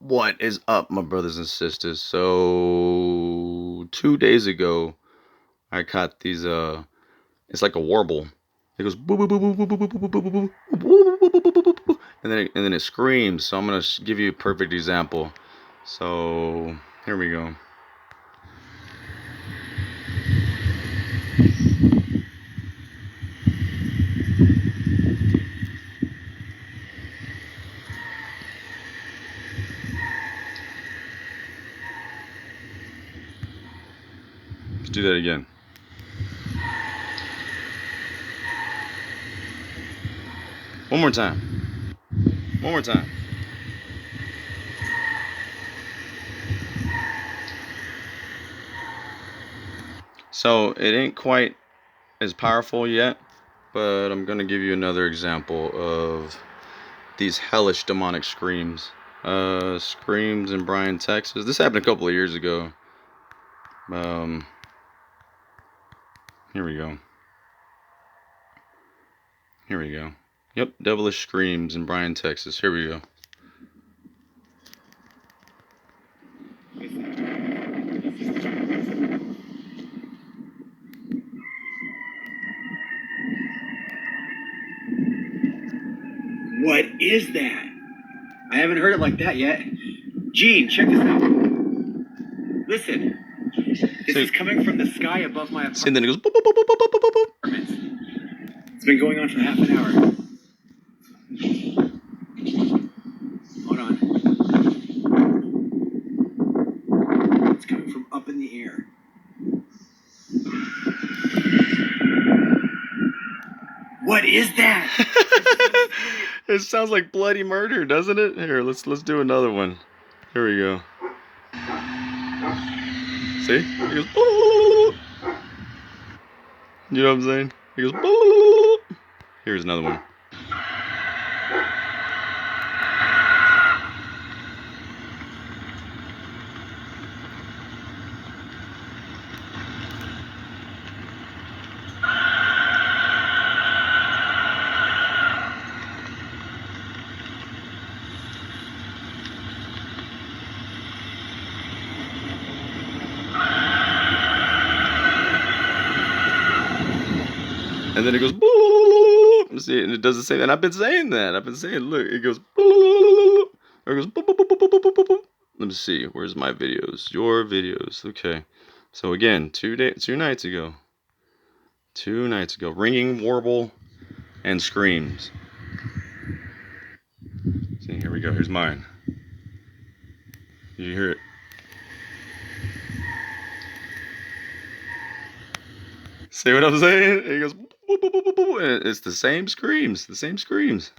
What is up, my brothers and sisters? So 2 days ago, I caught these. It's like a warble. It goes boo boo boo boo boo boo boo boo boo boo boo, and then it screams. So I'm gonna give you a perfect example. So here we go. Let's do that again. One more time. One more time. So it ain't quite as powerful yet, but I'm gonna give you another example of these hellish demonic screams. Screams in Bryan, Texas. This happened a couple of years ago. Um, Here we go. Here we go. Yep, Devilish screams in Bryan, Texas. Here we go. What is that? I haven't heard it like that yet. Gene, check this out. Listen. This is coming from the sky above my apartment. And then it goes boop, boop, boop, boop, boop, boop, boop. It's been going on for half an hour. Hold on. It's coming from up in the air. What is that? It sounds like bloody murder, doesn't it? Here, let's do another one. Here we go. See? It goes. You know what I'm saying? It goes. Here's another one. And then it goes. See, and it doesn't say that. I've been saying that. I've been saying, look, it goes. Or it goes. Let me see. Where's my videos? Your videos. Okay. So again, 2 nights ago. 2 nights ago. Ringing, warble, and screams. See, here we go. Here's mine. Did you hear it? See what I'm saying? It goes. It's the same screams. The same screams.